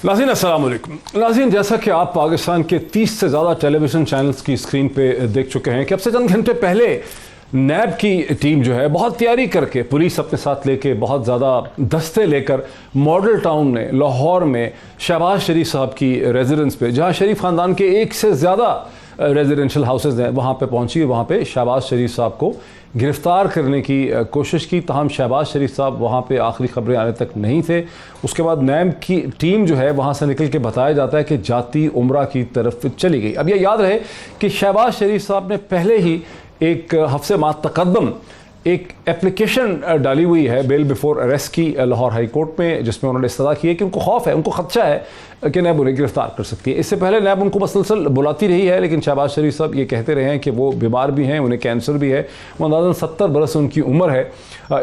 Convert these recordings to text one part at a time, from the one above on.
नाज़रीन अस्सलाम वालेकुम। नाज़रीन, जैसा कि आप पाकिस्तान के 30 से ज़्यादा टेलीविज़न चैनल्स की स्क्रीन पे देख चुके हैं कि अब से चंद घंटे पहले नैब की टीम जो है बहुत तैयारी करके, पुलिस अपने साथ लेके, बहुत ज़्यादा दस्ते लेकर मॉडल टाउन में लाहौर में शहबाज शरीफ साहब की रेजिडेंस पे, जहाँ शरीफ ख़ानदान के एक से ज़्यादा रेजिडेंशियल हाउसेज हैं, वहाँ पे पहुँची। वहाँ पे शहबाज शरीफ साहब को गिरफ़्तार करने की कोशिश की, तहम शहबाज शरीफ साहब वहाँ पे आखिरी खबरें आने तक नहीं थे। उसके बाद नैब की टीम जो है वहाँ से निकल के बताया जाता है कि जाती उम्रा की तरफ चली गई। अब यह याद रहे कि शहबाज शरीफ साहब ने पहले ही एक हफ्ते माह तकद्दम एक एप्लीकेशन डाली हुई है बेल बिफोर अरेस्ट की लाहौर हाई कोर्ट में, जिसमें उन्होंने इस्तदा की है कि उनको खौफ है, उनको खदशा है कि नैब उन्हें गिरफ्तार कर सकती है। इससे पहले नैब उनको मसलसल बुलाती रही है, लेकिन शहबाज शरीफ साहब ये कहते रहे हैं कि वो बीमार भी हैं, उन्हें कैंसर भी है, वो अंदाज़न 70 बरस उनकी उम्र है,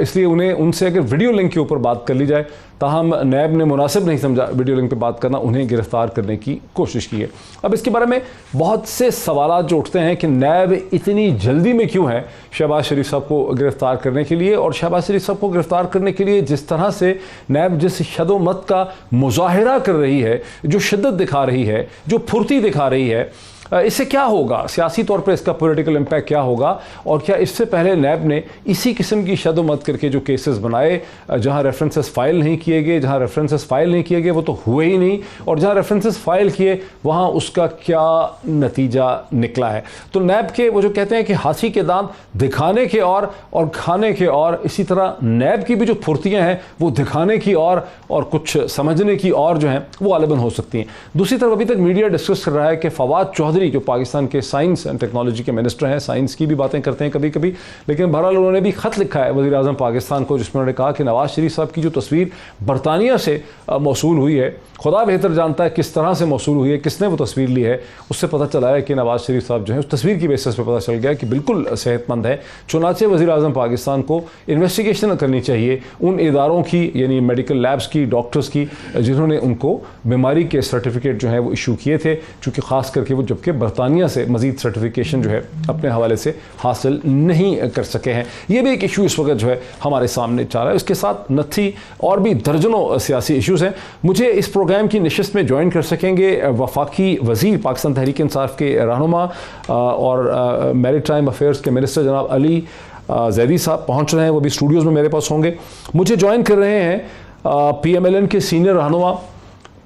इसलिए उन्हें उनसे अगर वीडियो लिंक के ऊपर बात कर ली जाए, ताहम नैब ने मुनासिब नहीं समझा वीडियो लिंक पे बात करना, उन्हें गिरफ्तार करने की कोशिश की है। अब इसके बारे में बहुत से सवाल जो उठते हैं कि नैब इतनी जल्दी में क्यों है शहबाज शरीफ साहब को गिरफ्तार करने के लिए, और शहबाज शरीफ साहब को गिरफ्तार करने के लिए जिस तरह से नैब जिस शदोमत का मुजाहिरा कर रही है, जो शिद्दत दिखा रही है, जो फुर्ती दिखा रही है, इससे क्या होगा, सियासी तौर पर इसका पॉलिटिकल इम्पैक्ट क्या होगा, और क्या इससे पहले नैब ने इसी किस्म की शदोमत करके जो केसेस बनाए, जहां रेफरेंसेस फाइल नहीं किए गए, जहां रेफरेंसेस फाइल नहीं किए गए वो तो हुए ही नहीं, और जहां रेफरेंसेस फाइल किए वहां उसका क्या नतीजा निकला है। तो नैब के वो जो कहते हैं कि हाथी के दांत दिखाने के और खाने के और, इसी तरह नैब की भी जो फुर्तियाँ हैं वो दिखाने की और कुछ समझने की और जो हैं वो गालिबन हो सकती हैं। दूसरी तरफ अभी तक मीडिया डिस्कस कर रहा है कि फवाद चौधरी जो पाकिस्तान के साइंस एंड टेक्नोलॉजी के मिनिस्टर हैं, साइंस की भी बातें करते हैं कभी कभी, लेकिन बहरहाल उन्होंने भी खत लिखा है वज़ीर आज़म पाकिस्तान को, जिसमें उन्होंने कहा कि नवाज शरीफ साहब की जो तस्वीर बरतानिया से मौसूल हुई है, खुदा बेहतर जानता है किस तरह से मौसूल हुई है, किसने वो तस्वीर ली है, उससे पता चला है कि नवाज शरीफ साहब जो है उस तस्वीर की बेसिस पर पता चल गया कि बिल्कुल सेहतमंद है। चुनाचे वज़ीर आज़म पाकिस्तान को इन्वेस्टिगेशन करनी चाहिए उन इदारों की, यानी मेडिकल लैब्स की, डॉक्टर्स की, जिन्होंने उनको बीमारी के सर्टिफिकेट जो है वो इशू किए थे, चूँकि ख़ास करके वो जबकि बरतानिया से मज़ीद सर्टिफिकेशन जो है अपने हवाले से हासिल नहीं कर सके हैं। ये भी एक इशू इस वक्त जो है हमारे सामने चल रहा है। उसके साथ नथी और भी दर्जनों सियासी इशूज़ हैं। मुझे इस प्रोग्राम की नशिस्त में ज्वाइन कर सकेंगे वफाकी वज़ीर पाकिस्तान तहरीक इंसाफ के रहनुमा और मैरीटाइम अफेयर्स के मिनिस्टर जनाब अली जैदी साहब पहुँच रहे हैं, वो भी स्टूडियोज़ में मेरे पास होंगे। मुझे ज्वाइन कर रहे हैं PMLN के सीनियर रहनुमा,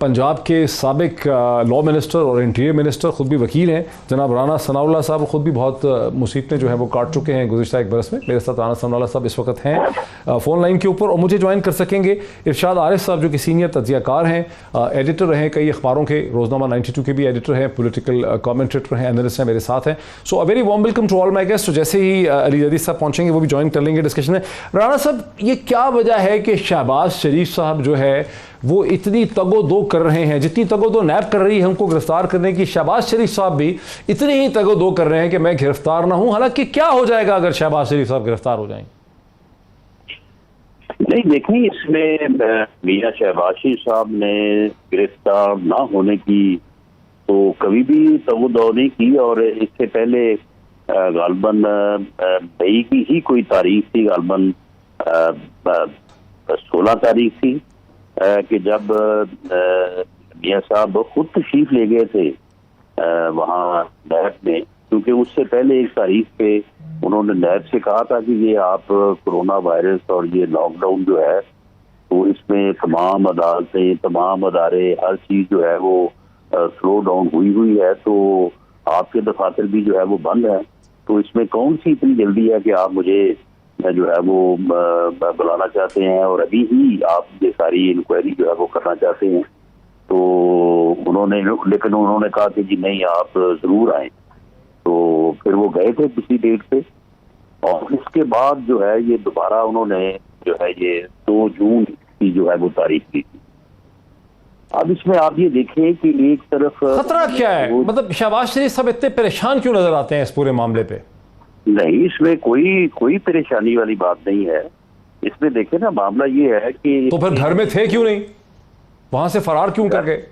पंजाब के साबिक लॉ मिनिस्टर और इंटीरियर मिनिस्टर, ख़ुद भी वकील हैं, जनाब राना सनाउल्लाह साहब। ख़ुद भी बहुत मुसीबतें जो हैं वो काट चुके हैं गुज़िश्ता एक बरस में। मेरे साथ राना सनाउल्लाह साहब इस वक्त हैं फ़ोन लाइन के ऊपर। और मुझे ज्वाइन कर सकेंगे इरशाद आरिफ साहब, जो कि सीनियर तज्ज़ियाकार हैं, एडिटर रहे कई अखबारों के, रोज़नामा 92 के भी एडिटर हैं, पॉलिटिकल कमेंटेटर हैं, एनालिस्ट हैं, मेरे साथ हैं। So a very warm welcome to all my guest. जैसे ही अली जदीद साहब पहुँचेंगे वो भी ज्वाइन कर लेंगे डिस्कशन में। राना साहब, ये क्या वजह है कि शहबाज शरीफ साहब जो है वो इतनी तगो-दो कर रहे हैं, जितनी तगो-दो नैब कर रही है हमको गिरफ्तार करने की, शहबाज शरीफ साहब भी इतनी ही तगो-दो कर रहे हैं कि मैं गिरफ्तार ना हूं। हालांकि क्या हो जाएगा अगर शहबाज शरीफ साहब गिरफ्तार हो जाएं? नहीं, देखें, इसमें मियां शहबाज शरीफ साहब ने गिरफ्तार ना होने की तो कभी भी तगो-दो नहीं की, और इससे पहले गालबन मई की ही कोई तारीख थी, गालबन 16 तारीख थी, कि जब मियां साहब खुद तशरीफ ले गए थे वहाँ नैब में, क्योंकि उससे पहले एक तारीख पे उन्होंने नैब से कहा था कि ये आप कोरोना वायरस और ये लॉकडाउन जो है तो इसमें तमाम अदालतें, तमाम अदारे, हर चीज़ जो है वो स्लो डाउन हुई है, तो आपके दफातर भी जो है वो बंद है, तो इसमें कौन सी इतनी जल्दी है कि आप मुझे जो है वो बुलाना चाहते हैं और अभी ही आप ये सारी इंक्वायरी जो है वो करना चाहते हैं। तो उन्होंने कहा कि जी नहीं, आप ज़रूर आए। तो फिर वो गए थे किसी डेट पे, और उसके बाद जो है ये दोबारा उन्होंने जो है ये 2 जून की जो है वो तारीख दी थी। अब इसमें आप ये देखें कि एक तरफ खतरा क्या है, मतलब शहबाज शरीफ साहब इतने परेशान क्यों नजर आते हैं इस पूरे मामले पे? नहीं, इसमें कोई परेशानी वाली बात नहीं है। इसमें देखें ना, मामला ये है कि तो फिर घर में थे क्यों नहीं, वहां से फरार क्यों कर गए?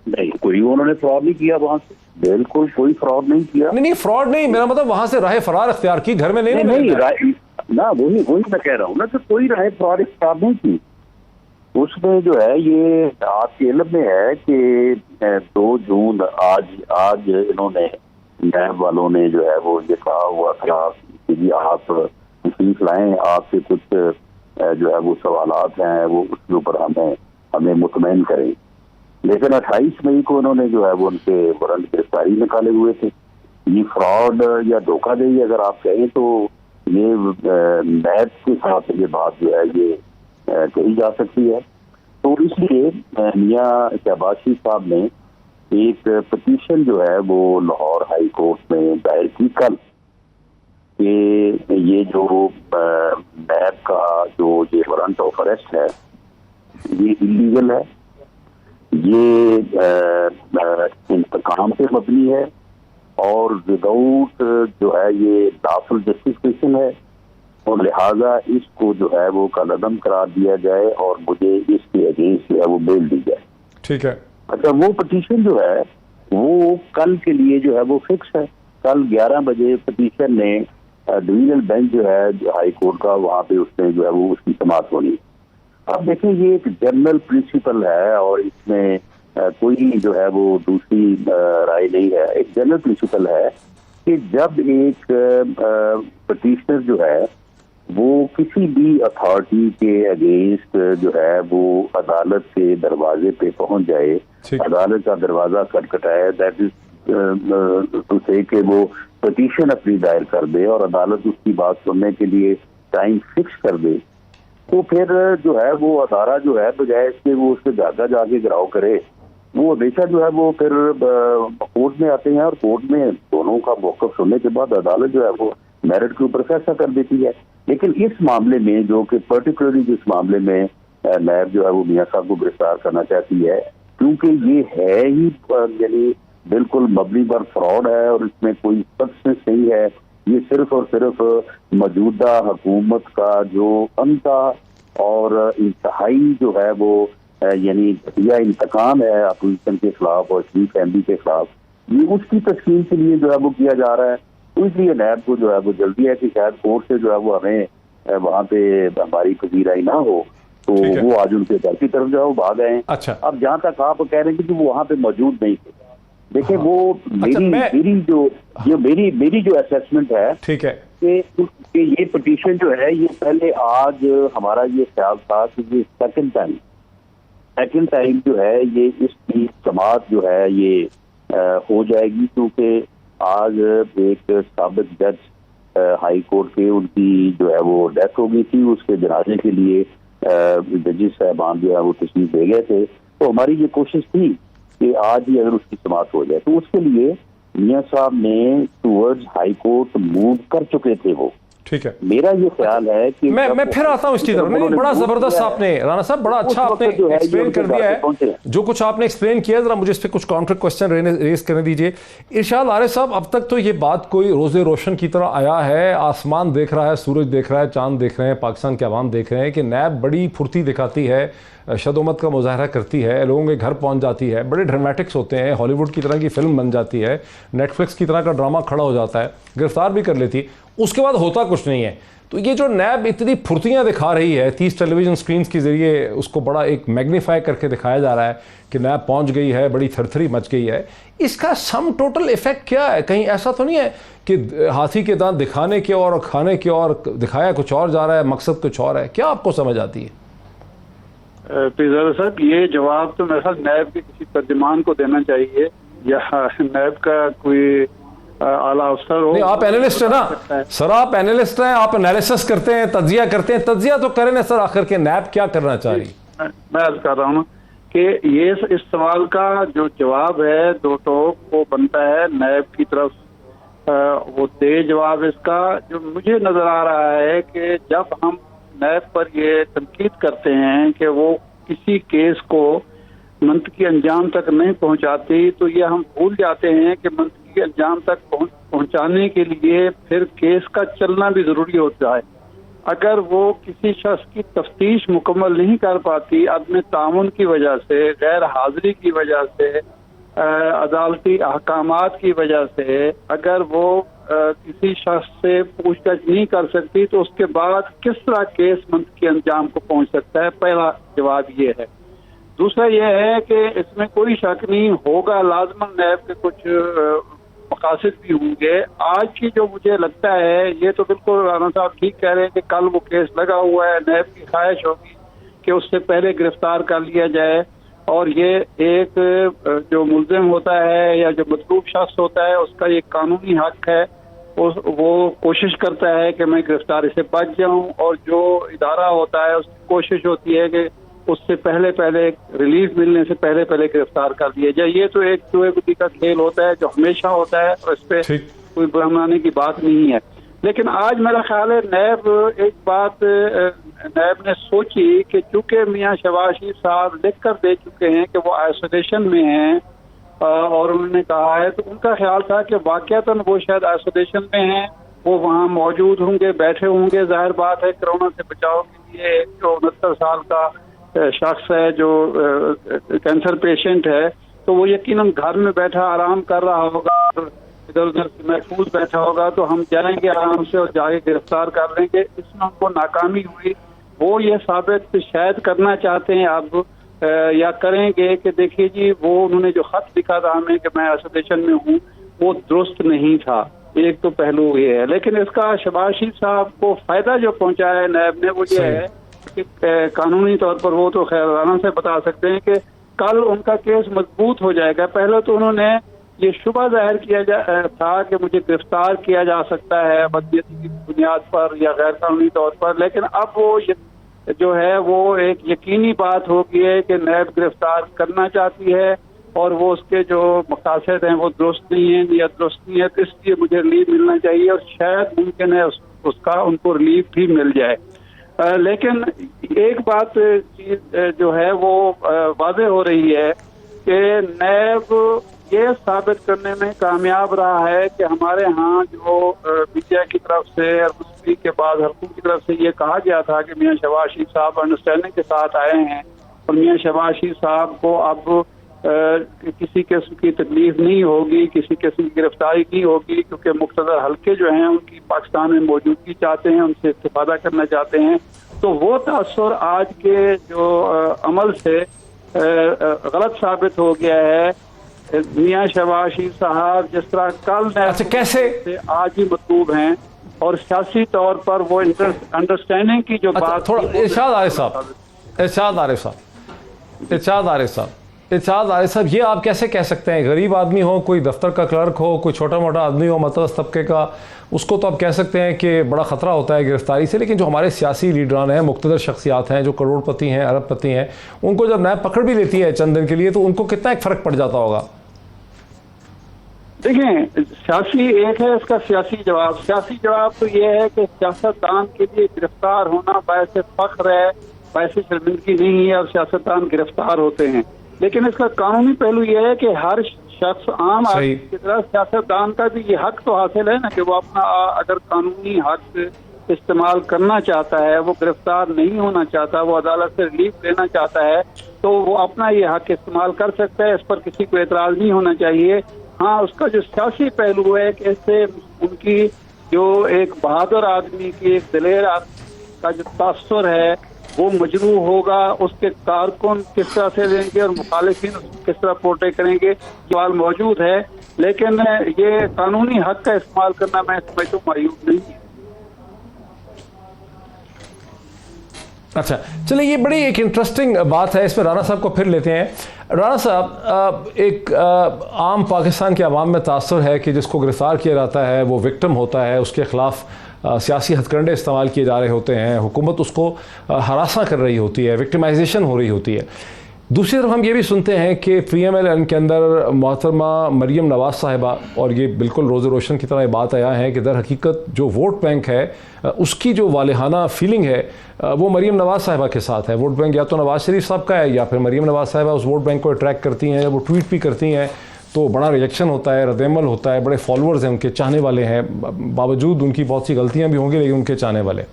नहीं, कोई उन्होंने फ्रॉड नहीं किया वहां से, बिल्कुल कोई फ्रॉड नहीं किया। नहीं, फ्रॉड नहीं, मेरा मतलब वहां से राह फरार अख्तियार की, घर में नहीं ना, वही मैं कह रहा हूँ ना कि कोई राह फरार इख्तियार नहीं की। उसमें जो है ये आपके इल्म में है कि 2 जून आज इन्होंने नैब वालों ने जो है वो ये कहा हुआ था कि जी आप तशरीफ लाएं, आपसे कुछ जो है वो सवालात हैं वो उसके ऊपर हमें मुतमईन करें। लेकिन 28 मई को उन्होंने जो है वो उनके वारंट गिरफ्तारी निकाले हुए थे। ये फ्रॉड या धोखाधड़ी अगर आप कहें तो ये नैब के साथ ये बात जो है ये कही जा सकती है। तो इसलिए मियां शहबाज शरीफ साहब ने एक पिटीशन जो है वो लाहौर हाई कोर्ट में दायर की कल कि ये जो नैब का जो ये वारंट ऑफ अरेस्ट है ये इलीगल है, ये इंतकाम पे मबनी है और विदाउट जो है ये लाफुल जस्टिफिकेशन है और लिहाजा इसको जो है वो कलअदम करार दिया जाए और मुझे इसके अगेंस्ट जो है वो बेल दी जाए। ठीक है। अच्छा, वो पिटीशन जो है वो कल के लिए जो है वो फिक्स है। कल 11 बजे पिटीशन ने डिवीजनल बेंच जो है हाई कोर्ट का वहाँ पे उसने जो है वो उसकी समाअत होनी। अब देखिए ये एक जनरल प्रिंसिपल है और इसमें कोई जो है वो दूसरी राय नहीं है। एक जनरल प्रिंसिपल है कि जब एक पिटीशनर जो है वो किसी भी अथॉरिटी के अगेंस्ट जो है वो अदालत के दरवाजे पे पहुंच जाए, अदालत का दरवाजा खटखटाए, दैट इज टू से कि वो पिटीशन अपनी दायर कर दे और अदालत उसकी बात सुनने के लिए टाइम फिक्स कर दे, तो फिर जो है वो अदारा जो है बजाय इसके वो उसके जाके गिराव करे, वो हमेशा जो है वो फिर कोर्ट में आते हैं और कोर्ट में दोनों का मौक़िफ़ सुनने के बाद अदालत जो है वो मेरिट के ऊपर फैसला कर देती है। लेकिन इस मामले में जो कि पर्टिकुलरली जिस मामले में नैब जो है वो मियां साहब को गिरफ्तार करना चाहती है, क्योंकि ये है ही यानी बिल्कुल मबनी पर फ्रॉड है और इसमें कोई सब्सटेंस नहीं है, ये सिर्फ और सिर्फ मौजूदा हुकूमत का जो अंधा और इंतहाई जो है वो यानी घटिया इंतकाम है अपोजिशन के खिलाफ और शरीफ फैमिली के खिलाफ, ये उसकी तस्कीन के लिए जो है वो किया जा रहा है। तो इसलिए नैब को जो है वो जल्दी है कि शायद कोर्ट से जो है वो हमें वहाँ पे हमारी पजीराई ना हो, तो वो आज उनके घर की तरफ जो है वो भाग आए। अच्छा, अब जहाँ तक आप कह रहे हैं कि वो वहाँ पे मौजूद नहीं थे, देखिए वो मेरी जो असेसमेंट है, ठीक है, कि ये पिटीशन जो है ये पहले आज हमारा ये ख्याल था कि ये सेकंड टाइम जो है ये इसकी समाअत जो है ये हो जाएगी, क्योंकि आज एक साबिक जज हाई कोर्ट के उनकी जो है वो डेथ हो गई थी, उसके जनाजे के लिए जजेस साहबान जो है वो तशरीफ दे गए थे। तो हमारी ये कोशिश थी कि आज ही अगर उसकी समाअत हो जाए, तो उसके लिए मियां साहब ने टूवर्ड्स हाई कोर्ट मूव कर चुके थे वो। ठीक है, मेरा ये ख्याल है कि मैं फिर आता हूँ इसकी तरफ। नहीं, बड़ा जबरदस्त आपने राणा साहब बड़ा अच्छा आपने एक्सप्लेन कर दिया है। जो कुछ आपने एक्सप्लेन किया, जरा मुझे इस पे कुछ काउंटर क्वेश्चन रेज करने दीजिए। इरशाद आरिफ साहब, अब तक तो ये बात कोई रोज़े रोशन की तरह आया है, आसमान देख रहा है, सूरज देख रहा है, चांद देख रहे हैं, पाकिस्तान के अवाम देख रहे हैं कि नैब बड़ी फुर्ती दिखाती है, शदोमत का मुजाहरा करती है, लोगों के घर पहुंच जाती है, बड़े ड्रामेटिक्स होते हैं, हॉलीवुड की तरह की फिल्म बन जाती है, नेटफ्लिक्स की तरह का ड्रामा खड़ा हो जाता है, गिरफ्तार भी कर लेती, उसके बाद होता कुछ नहीं है। तो ये जो नैब इतनी फुर्तियाँ दिखा रही है, 30 टेलीविज़न स्क्रीन के ज़रिए उसको बड़ा एक मैग्नीफाई करके दिखाया जा रहा है कि नैब पहुंच गई है, बड़ी थरथरी मच गई है, इसका सम टोटल इफेक्ट क्या है? कहीं ऐसा तो नहीं है कि हाथी के दांत दिखाने की और खाने की और दिखाया कुछ और जा रहा है, मकसद कुछ और है? क्या आपको समझ आती है? पिज़ारा साहब, ये जवाब तो मेरे ख्याल नैब के किसी तर्जुमान को देना चाहिए या नैब का कोई आला अफसर हो। आप एनालिस्ट है ना सर, आप एनालिस्ट हैं, आप एनालिसिस करते हैं, तज्जिया करते हैं, तज्जिया तो करें ना सर, आखिर के नैब क्या करना चाह रही? मैं अर्ज कर रहा हूँ कि ये इस सवाल का जो जवाब है दो टोक वो बनता है नैब की तरफ। वो दे जवाब इसका जो मुझे नजर आ रहा है कि जब हम नैब पर ये तनकीद करते हैं कि वो किसी केस को मंतकी अंजाम तक नहीं पहुंचाती, तो ये हम भूल जाते हैं कि मंतकी अंजाम तक पहुंचाने के लिए फिर केस का चलना भी जरूरी होता है। अगर वो किसी शख्स की तफ्तीश मुकम्मल नहीं कर पाती, अदम तामुन की वजह से, गैर हाजिरी की वजह से, अदालती अहकामात की वजह से, अगर वो किसी शख्स से पूछताछ नहीं कर सकती तो उसके बाद किस तरह केस मंतकी अंजाम को पहुंच सकता है, पहला जवाब ये है। दूसरा यह है कि इसमें कोई शक नहीं होगा, लाजमन नैब के कुछ मकासद भी होंगे। आज की जो मुझे लगता है, ये तो बिल्कुल राना साहब ठीक कह रहे हैं कि कल वो केस लगा हुआ है, नैब की ख्वाहिश होगी कि उससे पहले गिरफ्तार कर लिया जाए और ये एक जो मुल्जिम होता है या जो मतलूब शख्स होता है उसका ये कानूनी हक है, वो कोशिश करता है कि मैं गिरफ्तारी से बच जाऊं, और जो इदारा होता है उसकी कोशिश होती है कि उससे पहले रिलीफ मिलने से पहले गिरफ्तार कर दिया जाए। ये तो एक चूहे गुद्दी का खेल होता है जो हमेशा होता है और इस पे कोई बुराने की बात नहीं है। लेकिन आज मेरा ख्याल है नैब एक बात नैब ने सोची कि चूंकि मियां शहबाज शरीफ साहब लिख कर दे चुके हैं कि वो आइसोलेशन में हैं और उन्होंने कहा है, तो उनका ख्याल था कि वाकयातन वो शायद आइसोलेशन में हैं, वो वहाँ मौजूद होंगे, बैठे होंगे। जाहिर बात है कोरोना से बचाव के लिए जो 69 साल का शख्स है जो कैंसर पेशेंट है, तो वो यकीनन घर में बैठा आराम कर रहा होगा, इधर उधर से महफूज बैठा होगा, तो हम जाएंगे आराम से और जाके गिरफ्तार कर लेंगे। इसमें उनको नाकामी हुई। वो ये साबित शायद करना चाहते हैं अब या करेंगे कि देखिए जी, वो उन्होंने जो खत लिखा था हमें कि मैं आइसोलेशन में हूँ, वो दुरुस्त नहीं था। एक तो पहलू ये है। लेकिन इसका शहबाज शरीफ साहब को फायदा जो पहुंचाया है नैब ने, वो ये है कि कानूनी तौर पर वो तो खैर राना से बता सकते हैं कि कल उनका केस मजबूत हो जाएगा। पहले तो उन्होंने ये शुबा जाहिर किया था कि मुझे गिरफ्तार किया जा सकता है बदनीयती की बुनियाद पर या गैर कानूनी तौर पर, लेकिन अब वो जो है वो एक यकीनी बात हो गई है कि नैब गिरफ्तार करना चाहती है और वो उसके जो मकासद हैं वो दुरुस्त नहीं है या दुरुस्त नहीं है, तो इसलिए मुझे रिलीफ मिलना चाहिए और शायद मुमकिन है उसका उनको रिलीफ भी मिल जाए। लेकिन एक बात चीज जो है वो वाज़ेह हो रही है कि नैब ये साबित करने में कामयाब रहा है कि हमारे यहाँ जो मीडिया की तरफ से और मुस्लिम के बाद हल्कों की तरफ से ये कहा गया था कि मियां शहबाज शरीफ साहब अंडरस्टैंडिंग के साथ आए हैं और मियां शहबाज शरीफ साहब को अब किसी किस्म की तकलीफ नहीं होगी, किसी किस्म की गिरफ्तारी नहीं होगी, क्योंकि मुख्तदर हल्के जो हैं उनकी पाकिस्तान में मौजूदगी चाहते हैं, उनसे इस्तिफादा करना चाहते हैं। तो वो तासुर आज के जो अमल से गलत साबित हो गया है। मियां शहबाज शरीफ साहब जिस तरह कल कैसे आज ही मतलूब हैं और सियासी तौर पर वो अंडरस्टैंडिंग की जो बात थोड़ा इरशाद आरिफ साहब, ये आप कैसे कह सकते हैं? गरीब आदमी हो, कोई दफ्तर का क्लर्क हो, कोई छोटा मोटा आदमी हो मतवस्त तबके का, उसको तो आप कह सकते हैं कि बड़ा ख़तरा होता है गिरफ्तारी से। लेकिन जो हमारे सियासी लीडरान हैं, मुक़्तदर शख्सियात हैं, जो करोड़पति हैं, अरबपति हैं, उनको जब नैब पकड़ भी लेती है चंद दिन के लिए, तो उनको कितना एक फ़र्क पड़ जाता होगा? देखें, सियासी एक है इसका सियासी जवाब तो ये है कि सियासतदान के लिए गिरफ्तार होना बायसे फ़ख्र है, बायसे शर्मिंदगी नहीं है और सियासतदान गिरफ्तार होते हैं। लेकिन इसका कानूनी पहलू यह है कि हर शख्स आम आदमी की तरह सियासतदान का भी ये हक तो हासिल है ना कि वो अपना अगर कानूनी हक इस्तेमाल करना चाहता है, वो गिरफ्तार नहीं होना चाहता, वो अदालत से रिलीफ लेना चाहता है, तो वो अपना ये हक इस्तेमाल कर सकता है। इस पर किसी को एतराज़ नहीं होना चाहिए। हाँ, उसका जो सियासी पहलू है कि इससे उनकी जो एक बहादुर आदमी की, एक दिलेर आदमी का जो तासुर है वो मजरू होगा, उसके कारकुन किस तरह से लेंगे और मुखालिफिन किस तरह पोर्ट्रे करेंगे, सवाल मौजूद है। लेकिन ये कानूनी हक का इस्तेमाल करना मैं समझता हूँ मायूब नहीं है। अच्छा, चलिए, ये बड़ी एक इंटरेस्टिंग बात है, इसमें राना साहब को फिर लेते हैं। राना साहब, एक आम पाकिस्तान के अवाम में तासुर है कि जिसको गिरफ़्तार किया जाता है वो विक्टिम होता है, उसके ख़िलाफ़ सियासी हथकंडे इस्तेमाल किए जा रहे होते हैं, हुकूमत उसको हरासा कर रही होती है, विक्टिमाइजेशन हो रही होती है। दूसरी तरफ हम ये भी सुनते हैं कि PMLN के अंदर मोहतरमा मरीम नवाज़ साहिबा, और ये बिल्कुल रोज़ रोशन की तरह ये बात आया है कि दर हकीकत जो वोट बैंक है उसकी जो वालिहाना फीलिंग है वो मरीम नवाज़ साहिबा के साथ है। वोट बैंक या तो नवाज़ शरीफ साहब का है या फिर मरीम नवाज़ साहिबा उस वोट बैंक को अट्रैक्ट करती हैं। जब वो ट्वीट भी करती हैं तो बड़ा रिएक्शन होता है, रद्दअमल होता है, बड़े फॉलोअर्स हैं, उनके चाहने वाले हैं, बावजूद उनकी बहुत सी गलतियाँ भी होंगी लेकिन उनके चाहने वाले।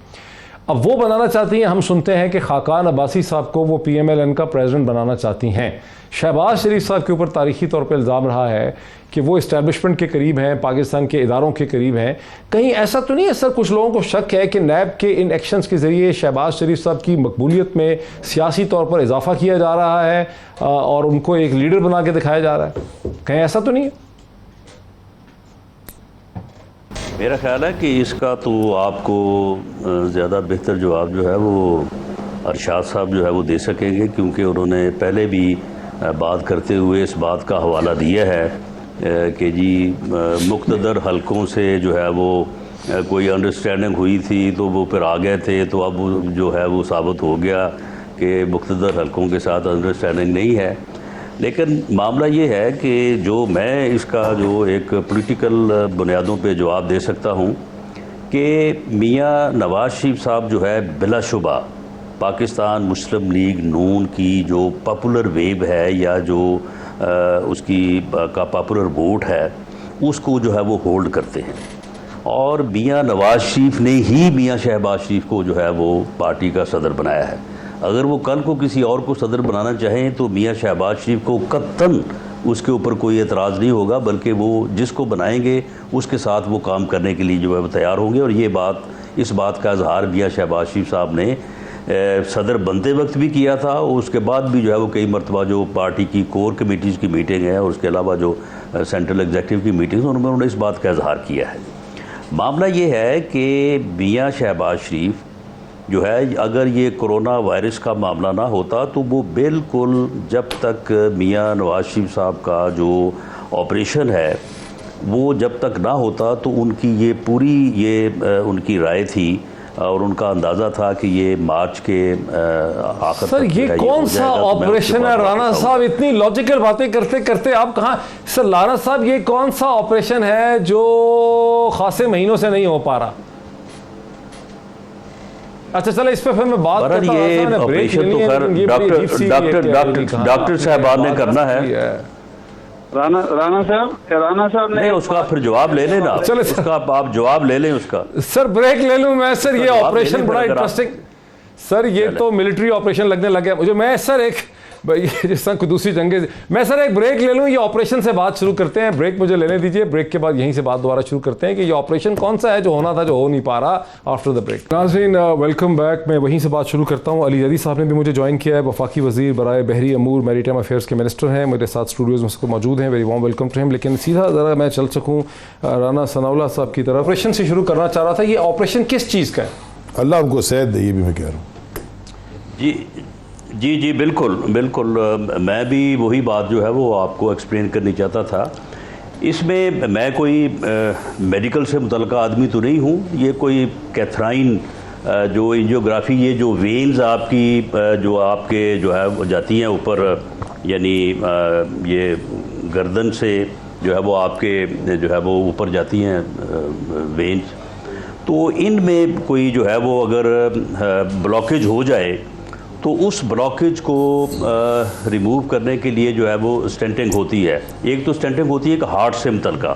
अब वो बनाना चाहती हैं। हम सुनते हैं कि खाकान अब्बासी साहब को वो PMLN का प्रेसिडेंट बनाना चाहती हैं। शहबाज शरीफ साहब के ऊपर तारीखी तौर पर इल्ज़ाम रहा है कि वो इस्टेब्लिशमेंट के करीब हैं, पाकिस्तान के इदारों के करीब हैं। कहीं ऐसा तो नहीं है सर, कुछ लोगों को शक है कि नैब के इन एक्शंस के ज़रिए शहबाज शरीफ साहब की मकबूलियत में सियासी तौर पर इजाफा किया जा रहा है और उनको एक लीडर बना के दिखाया जा रहा है? कहीं ऐसा तो नहीं है? मेरा ख्याल है कि इसका तो आपको ज़्यादा बेहतर जवाब जो है वो अरशाद साहब जो है वो दे सकेंगे, क्योंकि उन्होंने पहले भी बात करते हुए इस बात का हवाला दिया है कि जी मुख्तदर हलकों से जो है वो कोई अंडरस्टैंडिंग हुई थी तो वो फिर आ गए थे, तो अब जो है वो साबित हो गया कि मुख्तदर हलकों के साथ अंडरस्टैंडिंग नहीं है। लेकिन मामला ये है कि जो मैं इसका जो एक पॉलिटिकल बुनियादों पे जवाब दे सकता हूँ कि मियाँ नवाज शरीफ साहब जो है बिलाशुबा पाकिस्तान मुस्लिम लीग नून की जो पॉपुलर वेव है या जो उसकी का पॉपुलर वोट है उसको जो है वो होल्ड करते हैं, और मियाँ नवाज शरीफ ने ही मियाँ शहबाज शरीफ को जो है वो पार्टी का सदर बनाया है। अगर वो कल को किसी और को सदर बनाना चाहें तो मियाँ शहबाज शरीफ को कत्तन उसके ऊपर कोई एतराज़ नहीं होगा, बल्कि वो जिसको बनाएंगे उसके साथ वो काम करने के लिए जो है वो तैयार होंगे। और ये बात, इस बात का इजहार मियाँ शहबाज शरीफ साहब ने सदर बनते वक्त भी किया था, उसके बाद भी जो है वो कई मरतबा जो पार्टी की कोर कमेटीज़ की मीटिंग है और उसके अलावा जो सेंट्रल एग्जीक्यूटिव की मीटिंग उन्होंने इस बात का इजहार किया है। मामला ये है कि मियाँ शहबाज शरीफ जो है, अगर ये कोरोना वायरस का मामला ना होता तो वो बिल्कुल जब तक मियाँ नवाज शरीफ साहब का जो ऑपरेशन है वो जब तक ना होता तो उनकी ये पूरी ये उनकी राय थी और उनका अंदाज़ा था कि ये मार्च के आखिर सर ये कौन सा ऑपरेशन है राणा साहब? इतनी लॉजिकल बातें करते करते आप कहाँ सर? राणा साहब ये कौन सा ऑपरेशन है जो खासे महीनों से नहीं हो पा रहा? अच्छा चलो इस पे फिर मैं बात करता हूं। ये ऑपरेशन तो खैर डॉक्टर साहबान ने करना है। राणा साहब नहीं, उसका फिर जवाब ले लेना। चलो उसका आप जवाब ले लें उसका। सर ब्रेक ले लूं मैं? सर ये ऑपरेशन बड़ा इंटरेस्टिंग सर, ये तो मिलिट्री ऑपरेशन लगने लग गया मुझे। मैं सर एक जिस तरह दूसरी जंगे मैं सर एक ब्रेक ले लूं, ये ऑपरेशन से बात शुरू करते हैं। ब्रेक मुझे लेने दीजिए, ब्रेक के बाद यहीं से बात दोबारा शुरू करते हैं कि ये ऑपरेशन कौन सा है जो होना था जो हो नहीं पा रहा आफ्टर द ब्रेक। नाज़रीन वेलकम बैक। मैं वहीं से बात शुरू करता हूँ। अली जदी साहब ने भी मुझे ज्वाइन किया है, वफाकी वज़ीर बराए बहरी अमूर मैरीटाइम अफेयर्स के मिनिस्टर हैं, मेरे साथ स्टूडियोज़ में मौजूद हैं। Very warm welcome to him. लेकिन सीधा ज़रा मैं चल सकूँ राना सनाउल्लाह साहब की तरफ। ऑपरेशन से शुरू करना चाह रहा था। ये ऑपरेशन किस चीज़ का है? अल्लाह उनको सेहत दे, ये भी मैं कह रहा हूँ। जी बिल्कुल बिल्कुल, मैं भी वही बात जो है वो आपको एक्सप्लेन करनी चाहता था। इसमें मैं कोई मेडिकल से मुतल्लिक़ आदमी तो नहीं हूँ। ये कोई कैथराइन जो एंजियोग्राफी, ये जो वेन्स आपकी जो आपके जो है वो जाती हैं ऊपर, यानी ये गर्दन से जो है वो आपके जो है वो ऊपर जाती हैं वेन्स, तो इनमें कोई जो है वो अगर ब्लॉकेज हो जाए तो उस ब्लॉकेज को रिमूव करने के लिए जो है वो स्टेंटिंग होती है। एक तो स्टेंटिंग होती है एक हार्ट से मुतल्लिक़ा,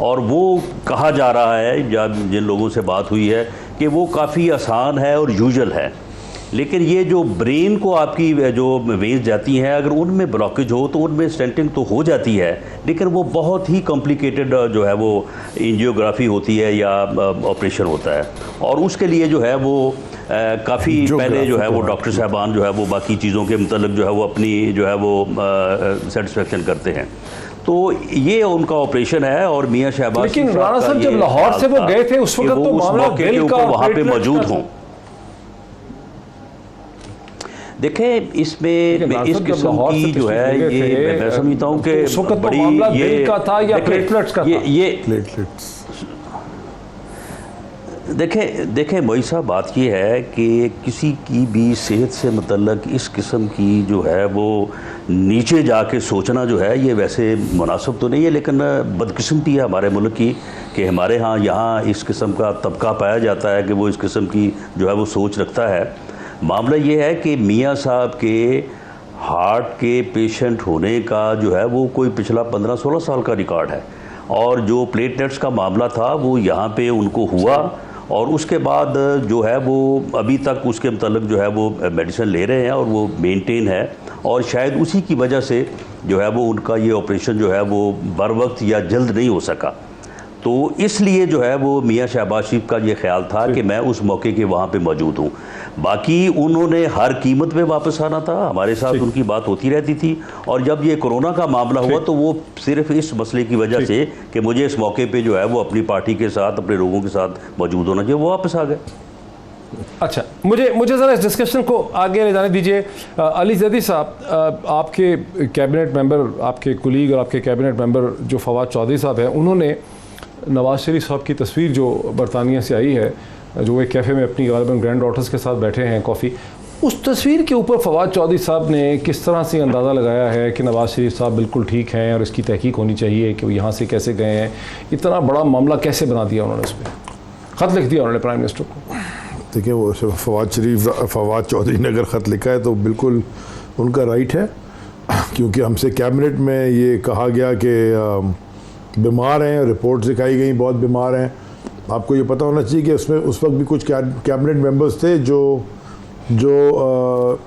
और वो कहा जा रहा है जब जिन लोगों से बात हुई है कि वो काफ़ी आसान है और यूजुअल है। लेकिन ये जो ब्रेन को आपकी जो वेन्स जाती हैं, अगर उनमें ब्लॉकेज हो तो उनमें स्टेंटिंग तो हो जाती है, लेकिन वो बहुत ही कॉम्प्लिकेटेड जो है वो एंजियोग्राफी होती है या ऑपरेशन होता है। और उसके लिए जो है वो काफ़ी पहले जो है वो डॉक्टर साहबान जो है वो बाकी चीज़ों के मतलब जो है वो अपनी जो है वो सेटिस्फेक्शन करते हैं। तो ये उनका ऑपरेशन है। और मियाँ शहबाज, लेकिन राणा साहब जब लाहौर से वो गए थे उस वक्त तो मामला दिल का वहाँ पे मौजूद हों। देखें इसमें इस किस्म की जो है ये मैं समझता हूँ कि उस वक्त तो मामला दिल का था या प्लेटलेट्स का था? ये प्लेटलेट्स। देखें मोई साहब, बात ये है कि किसी की भी सेहत से मुतल्लिक़ इस किस्म की जो है वो नीचे जाके सोचना जो है ये वैसे मुनासिब तो नहीं है। लेकिन बदकिस्मती है हमारे मुल्क की कि हमारे यहाँ इस किस्म का तबका पाया जाता है कि वो इस किस्म की जो है वो सोच रखता है। मामला ये है कि मियाँ साहब के हार्ट के पेशेंट होने का जो है वो कोई पिछला 15-16 साल का रिकॉर्ड है, और जो प्लेटलेट्स का मामला था वो यहाँ पे उनको हुआ और उसके बाद जो है वो अभी तक उसके मतलब जो है वो मेडिसिन ले रहे हैं और वो मेंटेन है, और शायद उसी की वजह से जो है वो उनका ये ऑपरेशन जो है वो बर वक्त या जल्द नहीं हो सका। तो इसलिए जो है वो मियाँ शहबाज शरीफ का ये ख्याल था कि मैं उस मौके के वहाँ पे मौजूद हूँ। बाकी उन्होंने हर कीमत पे वापस आना था, हमारे साथ उनकी बात होती रहती थी, और जब ये कोरोना का मामला हुआ तो वो सिर्फ इस मसले की वजह से कि मुझे इस मौके पे जो है वो अपनी पार्टी के साथ, अपने लोगों के साथ मौजूद होना चाहिए, वो वापस आ गए। अच्छा, मुझे ज़रा इस डिस्कशन को आगे ले जाने दीजिए। अली जैदी साहब, आपके कैबिनेट मेंबर, आपके कुलीग और आपके कैबिनेट मेंबर जो फवाद चौधरी साहब हैं, उन्होंने नवाज शरीफ साहब की तस्वीर जो बरतानिया से आई है, जो एक कैफ़े में अपनी गालिबन ग्रैंड डॉटर्स के साथ बैठे हैं कॉफ़ी, उस तस्वीर के ऊपर फवाद चौधरी साहब ने किस तरह से अंदाज़ा लगाया है कि नवाज शरीफ साहब बिल्कुल ठीक हैं और इसकी तहकीक होनी चाहिए कि वो यहाँ से कैसे गए हैं, इतना बड़ा मामला कैसे बना दिया उन्होंने, उस पर ख़त लिख दिया उन्होंने प्राइम मिनिस्टर को। देखिए, वो फवाद चौधरी ने अगर ख़त लिखा है तो बिल्कुल उनका राइट है, क्योंकि हमसे कैबिनेट में ये कहा गया कि बीमार हैं, रिपोर्ट दिखाई गई बहुत बीमार हैं। आपको ये पता होना चाहिए कि उसमें उस वक्त भी कुछ कैबिनेट मेंबर्स थे जो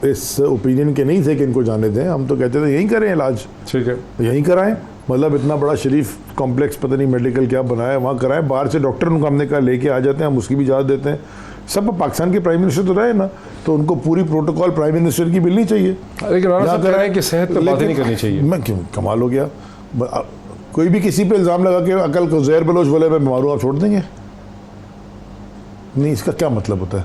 इस ओपिनियन के नहीं थे कि इनको जाने दें। हम तो कहते थे यहीं करें इलाज, ठीक है, यहीं कराएं, मतलब इतना बड़ा शरीफ कॉम्प्लेक्स पता नहीं मेडिकल क्या बनाया है, वहाँ कराएं। बाहर से डॉक्टर उनको हमने कहा लेके आ जाते हैं, हम उसकी भी इजाज़त देते हैं। सब पाकिस्तान के प्राइम मिनिस्टर तो रहे ना, तो उनको पूरी प्रोटोकॉल प्राइम मिनिस्टर की मिलनी चाहिए। लेकिन राणा साहब कह रहे हैं कि सेहत पर बात नहीं करनी चाहिए। मैं क्यों, कमाल हो गया, कोई भी किसी पे इल्ज़ाम लगा के अकल को ज़हर बलोच बोले मैं बीमार हूँ, आप छोड़ देंगे? नहीं, इसका क्या मतलब होता है?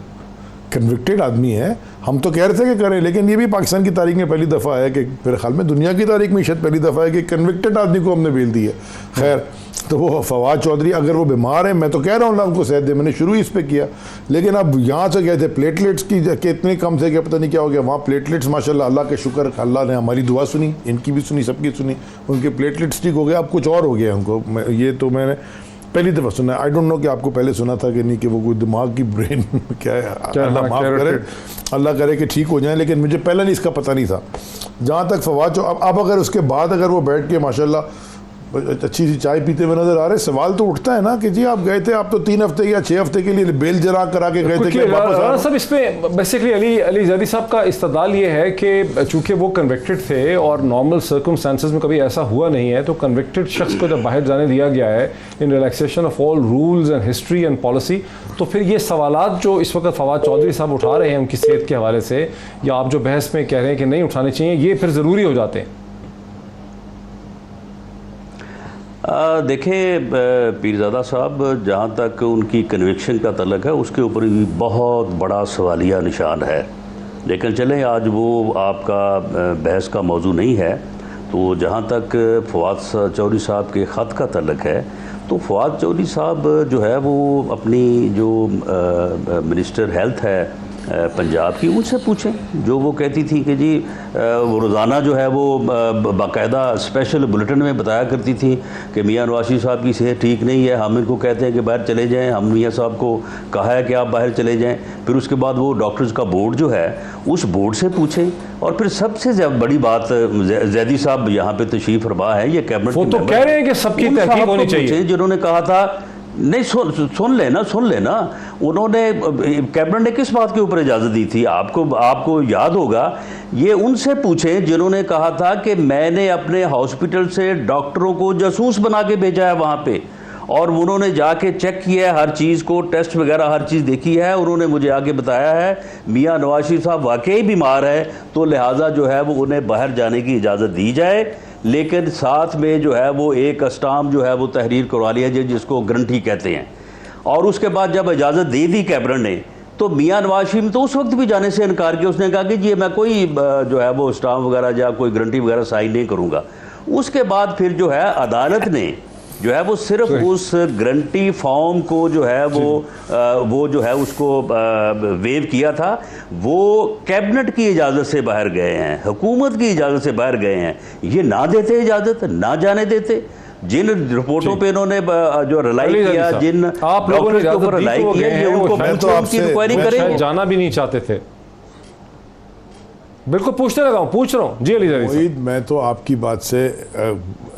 कन्विक्टेड आदमी है, हम तो कह रहे थे कि करें, लेकिन ये भी पाकिस्तान की तारीख में पहली दफ़ा है कि मेरे ख्याल में दुनिया की तारीख में शायद पहली दफ़ा है कि कन्विक्टेड आदमी को हमने बेल दी है। खैर, तो वो फवाद चौधरी अगर वो बीमार है, मैं तो कह रहा हूँ ना उनको सेहत दे, मैंने शुरू इस पर किया, लेकिन अब यहाँ से गए थे प्लेटलेट्स की के इतने कम थे कि पता नहीं क्या हो गया। वहाँ प्लेटलेट्स माशाल्लाह अल्लाह के शुक्र, अल्लाह ने हमारी दुआ सुनी, इनकी भी सुनी, सबकी सुनी, उनके प्लेटलेट्स ठीक हो गए। अब कुछ और हो गया उनको, ये तो मैंने पहली दफ़ा सुना है। आई डोंट नो कि आपको पहले सुना था कि नहीं, कि वो कोई दिमाग की ब्रेन क्या है, अल्लाह माफ़ करे, अल्लाह करे कि ठीक हो जाए, लेकिन मुझे पहले नहीं इसका पता नहीं था। जहाँ तक फवाद अब अगर उसके बाद अगर वो बैठ के माशाल्लाह अच्छी सी चाय पीते हुए नजर आ रहे, सवाल तो उठता है ना कि जी आप गए थे, आप तो 3 हफ्ते या 6 हफ्ते के लिए बेल जरा करा के गए थे। राणा साहब, इसमें बेसिकली अली जैदी साहब का इस्तदलाल ये है कि चूंकि वो कन्विक्टेड थे और नॉर्मल सर्कमस्टांसेस में कभी ऐसा हुआ नहीं है, तो कन्विक्टेड शख्स को जब बाहर जाने दिया गया है in relaxation of all rules and history and policy, तो फिर ये सवालात जो इस वक्त फवाद चौधरी साहब उठा रहे हैं उनकी सेहत के हवाले से, या आप जो बहस में कह रहे हैं कि नहीं उठाने चाहिए, ये फिर ज़रूरी हो जाते हैं। देखिए पीरज़ादा साहब, जहाँ तक उनकी कन्विक्शन का तल्लक है उसके ऊपर भी बहुत बड़ा सवालिया निशान है, लेकिन चलें आज वो आपका बहस का मौजू नहीं है। तो जहाँ तक फवाद चौधरी साहब के ख़त का तल्लक है, तो फवाद चौधरी साहब जो है वो अपनी जो मिनिस्टर हेल्थ है पंजाब की, उनसे पूछें। जो वो कहती थी कि जी वो रोज़ाना जो है वो बाकायदा स्पेशल बुलेटिन में बताया करती थी कि मियाँ नवाज शरीफ साहब की सेहत ठीक नहीं है, हम इनको कहते हैं कि बाहर चले जाएं, हम मियाँ साहब को कहा है कि आप बाहर चले जाएं। फिर उसके बाद वो डॉक्टर्स का बोर्ड जो है उस बोर्ड से पूछें। और फिर सबसे बड़ी बात, जैदी साहब यहाँ पे तशरीफ फरमा है, ये कैबिनेट वो तो कह रहे हैं कि सबकी तहकीक होनी चाहिए, जिन्होंने कहा था नहीं सुन लेना उन्होंने कैबिनेट ने किस बात के ऊपर इजाज़त दी थी, आपको याद होगा। ये उनसे पूछें जिन्होंने कहा था कि मैंने अपने हॉस्पिटल से डॉक्टरों को जासूस बना के भेजा है वहाँ पे, और उन्होंने जाके चेक किया है हर चीज़ को, टेस्ट वगैरह हर चीज़ देखी है। उन्होंने मुझे आगे बताया है मियाँ नवाज शरीफ साहब वाकई बीमार है, तो लिहाजा जो है वो उन्हें बाहर जाने की इजाज़त दी जाए, लेकिन साथ में जो है वो एक स्टाम्प जो है वो तहरीर करवा लिया जाए जिसको गारंटी कहते हैं। और उसके बाद जब इजाज़त दे दी कैबिनेट ने, तो मियाँ नवाज शरीफ तो उस वक्त भी जाने से इनकार किया। उसने कहा कि जी मैं कोई जो है वो स्टाम्प वगैरह या कोई गारंटी वगैरह साइन नहीं करूँगा। उसके बाद फिर जो है अदालत ने जो है वो सिर्फ उस गारंटी फॉर्म को जो है वो जो है उसको वेव किया था। वो कैबिनेट की इजाज़त से बाहर गए हैं, हुकूमत की इजाज़त से बाहर गए हैं। ये ना देते इजाज़त, ना जाने देते। जिन रिपोर्टों पे इन्होंने जो रिलाई किया, जिन आप लोगों ने रिलाई किया, ये उनको इंक्वायरी करेंगे, जाना भी नहीं चाहते थे। बिल्कुल पूछ रहा हूँ जी अली ज़ादी साहब। वही, मैं तो आपकी बात से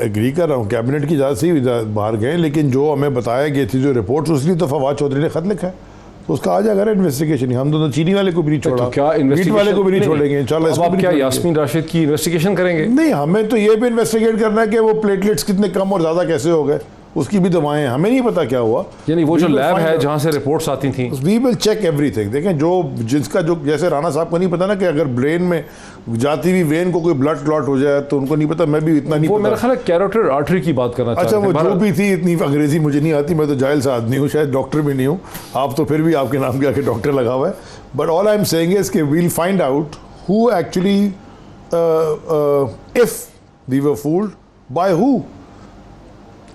एग्री कर रहा हूँ, कैबिनेट की इजाज़त से ही बाहर गए, लेकिन जो हमें बताया गई थी जो रिपोर्ट, उसकी तो फवाद चौधरी ने खत लिखा है, तो उसका आ जाएगा इन्वेस्टिगेशन। हम दोनों चीनी वाले को भी नहीं छोड़ा, तो क्या मीट वाले को भी नहीं छोड़ेंगे इंशाल्लाह। अब आप क्या यास्मीन राशिद की इन्वेस्टिगेशन करेंगे? नहीं, हमें तो ये भी इन्वेस्टिगेट करना है कि वो प्लेटलेट्स कितने कम और ज़्यादा कैसे हो गए, उसकी भी दवाएं हैं, हमें नहीं पता क्या हुआ। यानी वो जो लैब है जहाँ से रिपोर्ट्स आती थी, वी विल चेक एवरीथिंग। देखें, जो जिसका जो, जैसे राणा साहब को नहीं पता ना कि अगर ब्रेन में जाती हुई वेन को कोई ब्लड क्लॉट हो जाए तो उनको नहीं पता, मैं भी इतना नहीं वो पता। मेरा ख्याल है कैरोटिड आर्टरी की बात करना अच्छा, चाहते वो हैं। जो भी थी, इतनी अंग्रेजी मुझे नहीं आती, मैं तो जाहिल सा आदमी हूँ, शायद डॉक्टर भी नहीं हूँ। आप तो फिर भी आपके नाम के आके डॉक्टर लगा हुआ है। But all I am saying is कि वील फाइंड आउट हु actually, if we were fooled by हु,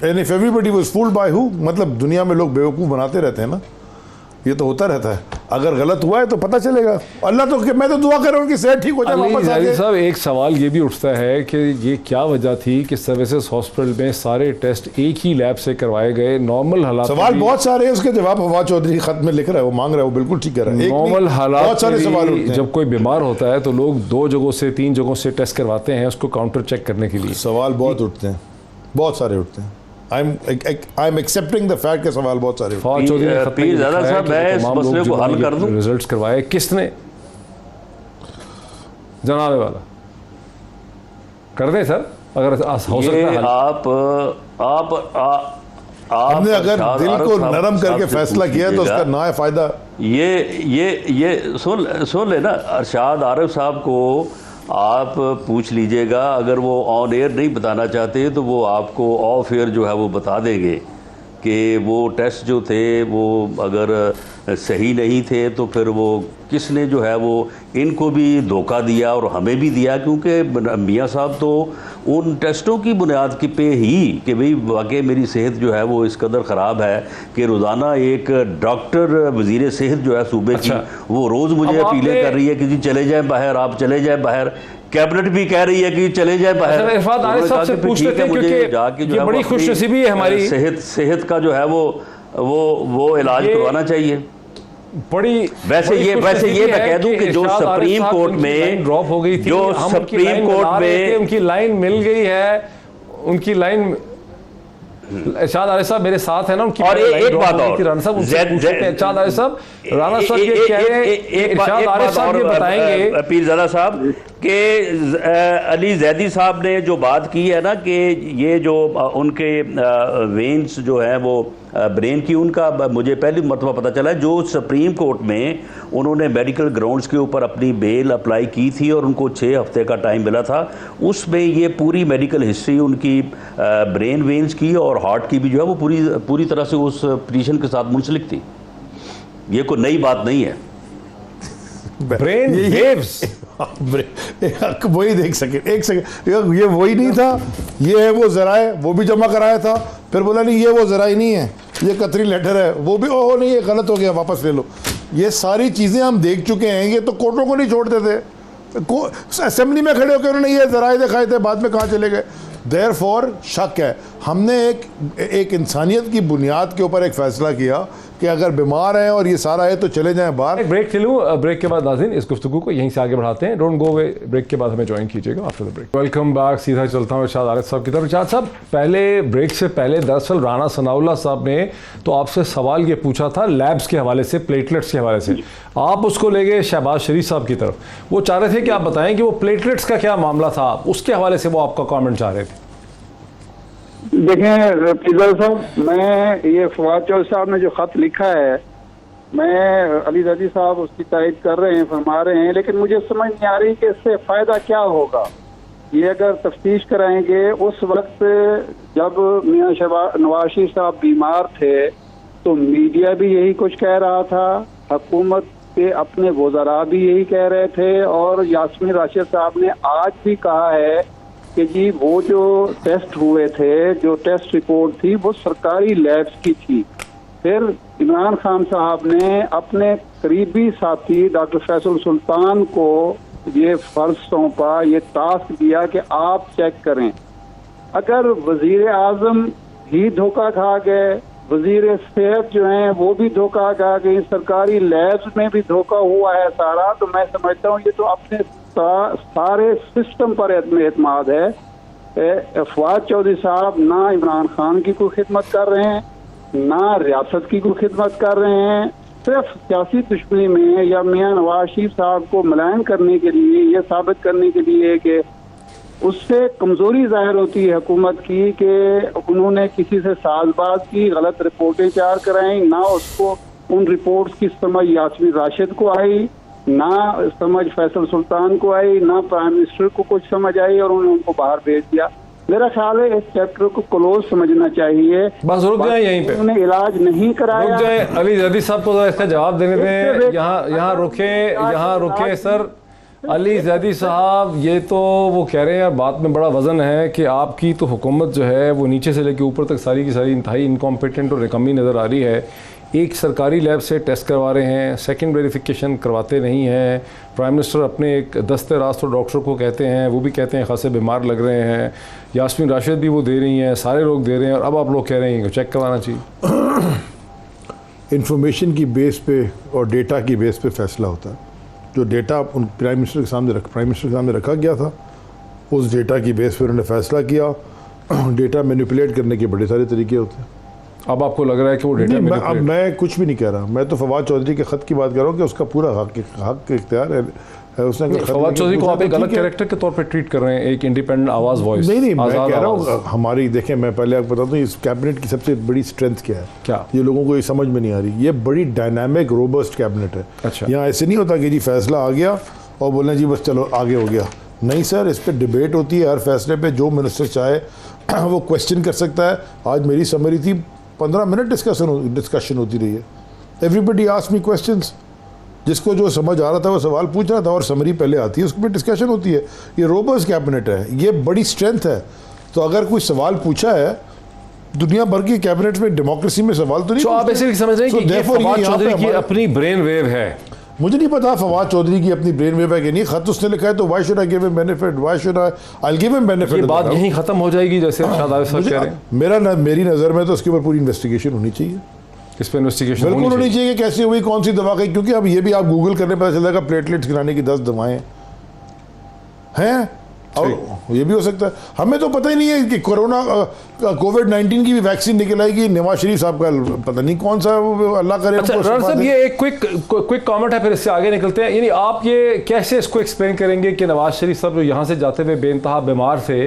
and if everybody was fooled by हु। मतलब दुनिया में लोग बेवकूफ़ बनाते रहते हैं ना, ये तो होता रहता है। अगर गलत हुआ है तो पता चलेगा। अल्लाह तो, मैं तो दुआ कर रहा हूँ कि सेहत ठीक हो जाए, वापस आ जाए। साहब, एक सवाल ये भी उठता है कि ये क्या वजह थी कि सर्विसेज हॉस्पिटल में सारे टेस्ट एक ही लैब से करवाए गए, नॉर्मल हालात। सवाल बहुत सारे हैं, उसके जवाब फवाद चौधरी खत में लिख रहा है, वो मांग रहा है, वो बिल्कुल ठीक कर रहा है। नॉर्मल हालात बहुत सारे सवाल उठते हैं। जब कोई बीमार होता है तो लोग 2 जगहों से 3 जगहों से टेस्ट करवाते हैं उसको काउंटर चेक करने के लिए। सवाल बहुत उठते हैं, बहुत सारे उठते हैं। I am accepting the fact के सवाल बहुत सारे। फवाद चौधरी ने खत में पीर लिखा ज़ादा है साहब, कि मैं इस तमाम मसले लोग को जो हल कर दूं। रिजल्ट्स करवाए, किसने? जनाबे वाला कर दें सर, अगर हो सकता ये है। आप हमने अगर शाद दिल आरफ को साहब नरम करके से फैसला पूछ किया तो उसका लीजिएगा। ना है फायदा। ये सुन लेना, अरशाद आरिफ साहब को आप पूछ लीजिएगा, अगर वो ऑन एयर नहीं बताना चाहते तो वो आपको ऑफ एयर जो है वो बता देंगे कि वो टेस्ट जो थे वो अगर सही नहीं थे तो फिर वो किसने जो है वो इनको भी धोखा दिया और हमें भी दिया, क्योंकि मियाँ साहब तो उन टेस्टों की बुनियाद की पे ही कि भाई वाकई मेरी सेहत जो है वो इस कदर ख़राब है कि रोज़ाना एक डॉक्टर वज़ीर सेहत जो है सूबे की, वो रोज़ मुझे अपीलें कर रही है कि जी चले जाएं बाहर, आप चले जाएं बाहर। कैबिनेट भी कह रही है कि चले जाए बाहर। इरफात आरिफ साहब से पूछ लेते हैं, क्योंकि ये बड़ी खुशनसीबी है हमारी, सेहत का जो है वो इलाज करवाना चाहिए। बड़ी वैसे ये मैं कह दूं कि जो सुप्रीम कोर्ट में ड्रॉप हो गई थी, जो सुप्रीम कोर्ट में उनकी लाइन मिल गई है, उनकी लाइन इरशाद आरिफ साहब मेरे साथ है ना, उनकी और एक बात और राणा साहब इरशाद आरिफ साहब, राणा साहब ये कह रहे हैं, इरशाद आरिफ साहब ये बताएंगे पीर ज़ादा साहब कि अली ज़ैदी साहब ने जो बात की है ना कि ये जो उनके वेन्स जो हैं वो ब्रेन की, उनका मुझे पहली मरतबा पता चला जो सुप्रीम कोर्ट में उन्होंने मेडिकल ग्राउंड्स के ऊपर अपनी बेल अप्लाई की थी और उनको 6 हफ्ते का टाइम मिला था, उसमें ये पूरी मेडिकल हिस्ट्री उनकी ब्रेन वेन्स की और हार्ट की भी जो है वो पूरी तरह से उस पिटीशन के साथ मुंसलिक थी। ये कोई नई बात नहीं है। ब्रेन वेव्स वही देख सके, एक सेकंड, ये वही नहीं था, ये है वो ज़राए, वो भी जमा कराया था, फिर बोला नहीं ये वो ज़राए नहीं है, ये कतरी लेटर है, वो भी ओहो नहीं ये गलत हो गया, वापस ले लो। ये सारी चीज़ें हम देख चुके हैं, ये तो कोर्टों को नहीं छोड़ते थे, असेंबली में खड़े होकर उन्होंने ये ज़राए दिखाए थे, बाद में कहाँ चले गए। देयरफॉर शक है, हमने एक इंसानियत की बुनियाद के ऊपर एक फ़ैसला किया कि अगर बीमार हैं और ये सारा है तो चले जाएं बाहर। एक ब्रेक ले लूँ, ब्रेक के बाद नाज़रीन इस गुफ्तगू को यहीं से आगे बढ़ाते हैं। डोंट गो अवे, ब्रेक के बाद हमें ज्वाइन कीजिएगा after the break. Welcome back, सीधा चलता हूँ इरशाद आरिफ साहब की तरफ। इरशाद साहब, पहले ब्रेक से पहले दरअसल राना सनाउल्लाह साहब ने तो आपसे सवाल ये पूछा था लैब्स के हवाले से, प्लेटलेट्स के हवाले से, आप उसको ले गए शहबाज शरीफ साहब की तरफ। वो चाह रहे थे कि आप बताएं कि वो प्लेटलेट्स का क्या मामला था, उसके हवाले से वो आपका कॉमेंट चाह रहे थे। देखें फिजल साहब, मैं ये फवाद चौधरी साहब ने जो खत लिखा है, मैं अली ज़ैदी साहब उसकी तारीफ कर रहे हैं, फरमा रहे हैं, लेकिन मुझे समझ नहीं आ रही कि इससे फ़ायदा क्या होगा। ये अगर तफ्तीश कराएंगे, उस वक्त जब मियाँ नवाज शरीफ साहब बीमार थे तो मीडिया भी यही कुछ कह रहा था, हुकूमत के अपने वज़रा भी यही कह रहे थे, और यास्मीन राशिद साहब ने आज भी कहा है कि जी वो जो टेस्ट हुए थे, जो टेस्ट रिपोर्ट थी वो सरकारी लैब्स की थी। फिर इमरान खान साहब ने अपने करीबी साथी डॉक्टर फैसल सुल्तान को ये फर्ज सौंपा, ये टास्क दिया कि आप चेक करें। अगर वजीर आजम ही धोखा खा गए, वजीर सेहत जो हैं वो भी धोखा खा गए, सरकारी लैब्स में भी धोखा हुआ है सारा। तो मैं समझता हूँ ये तो अपने सारे सिस्टम पर एतमाद है। फवाद चौधरी साहब ना इमरान खान की कोई खिदमत कर रहे हैं, ना रियासत की कोई खिदमत कर रहे हैं, सिर्फ सियासी दुश्मनी में या मियां नवाज शरीफ साहब को मुलायम करने के लिए, ये साबित करने के लिए कि उससे कमजोरी जाहिर होती है हुकूमत की कि उन्होंने किसी से साजबाज की, गलत रिपोर्टें तैयार कराई, ना उसको उन रिपोर्ट्स की समझ यास्मीन राशिद को आई, ना समझ फैसल सुल्तान को आई, ना प्राइम मिनिस्टर को कुछ समझ आई और उन्होंने उनको बाहर भेज दिया। मेरा ख्याल है इस चैप्टर को क्लोज समझना चाहिए। बस रुक जाए यहीं पे, उन्होंने इलाज नहीं कराया। रुक जाए, अली जैदी साहब को इसका जवाब देने दें। यहाँ रुके सर। अली जैदी साहब, ये तो वो कह रहे हैं यार, बात में बड़ा वजन है कि आपकी तो हुकूमत जो है वो नीचे से लेकर ऊपर तक सारी की सारी इंतहाई इनकॉम्पिटेंट और निकम्मी नज़र आ रही है। एक सरकारी लैब से टेस्ट करवा रहे हैं, सेकंड वेरिफिकेशन करवाते नहीं हैं। प्राइम मिनिस्टर अपने एक दस्ते रास्त डॉक्टर को कहते हैं, वो भी कहते हैं खासे बीमार लग रहे हैं। यास्मीन राशिद भी वो दे रही हैं, सारे लोग दे रहे हैं, और अब आप लोग कह रहे हैं कि चेक करवाना चाहिए। इंफॉर्मेशन की बेस पे और डेटा की बेस पे फैसला होता है। जो डेटा उन प्राइम मिनिस्टर के सामने रखा गया था, उस डेटा की बेस पे उन्होंने फैसला किया। डेटा मैनिपुलेट करने के बड़े सारे तरीके होते हैं। अब आपको लग रहा है कि वो डेटा अब मैं कुछ भी नहीं कह रहा, मैं तो फवाद चौधरी के ख़त की बात कर रहा हूँ कि उसका पूरा हक इख्तियार है। उसने फवाद चौधरी को आप एक अलग कैरेक्टर के तौर पे ट्रीट कर रहे हैं, एक इंडिपेंडेंट आवाज़ वॉइस। नहीं, मैं कह रहा हूँ हमारी, देखें मैं पहले आपको बताता हूँ इस कैबिनेट की सबसे बड़ी स्ट्रेंथ क्या है। क्या? ये लोगों को ये समझ में नहीं आ रही। ये बड़ी डायनामिक रोबस्ट कैबिनेट है। अच्छा। यहाँ ऐसे नहीं होता कि जी फैसला आ गया और बोलना जी बस चलो आगे हो गया। नहीं सर, इस पर डिबेट होती है। हर फैसले पर जो मिनिस्टर चाहे वो क्वेश्चन कर सकता है। आज मेरी समरी थी, 15 मिनट डिस्कशन होती रही है। एवरीबडी आस्क्ड मी क्वेश्चंस, जिसको जो समझ आ रहा था वो सवाल पूछ रहा था, और समरी पहले आती है, उसके पर डिस्कशन होती है। ये रोबस्ट कैबिनेट है, ये बड़ी स्ट्रेंथ है। तो अगर कोई सवाल पूछा है, दुनिया भर की कैबिनेट में डेमोक्रेसी में सवाल तो नहीं। तो आप ऐसे समझ रहे हैं कि ये फवाद चौधरी की अपनी ब्रेन वेव है? मुझे नहीं पता फवाद चौधरी की अपनी ब्रेन वेव है कि नहीं। खत उसने लिखा है तो why should I give him benefit, why should I give him benefit. ये बात यहीं खत्म हो जाएगी जैसे शायद आरिफ साहब कह रहे हैं? मेरी नज़र में तो उसके ऊपर पूरी इन्वेस्टिगेशन होनी चाहिए। इस पर इन्वेस्टिगेशन बिल्कुल होनी चाहिए कि कैसे हुई, कौन सी दवा गई। क्योंकि अब ये भी आप गूगल करने पता चल जाएगा प्लेटलेट्स गिराने की 10 दवाएं हैं, और ये भी हो सकता है। हमें तो पता ही नहीं है कि कोविड-19 की भी वैक्सीन निकल आएगी। नवाज शरीफ साहब का पता नहीं कौन सा, अल्लाह करे। अच्छा राणा साहब, ये एक क्विक कमेंट है, फिर इससे आगे निकलते हैं। यानी आप ये कैसे इसको एक्सप्लेन करेंगे कि नवाज शरीफ साहब जो यहाँ से जाते हुए बेइंतहा बीमार थे,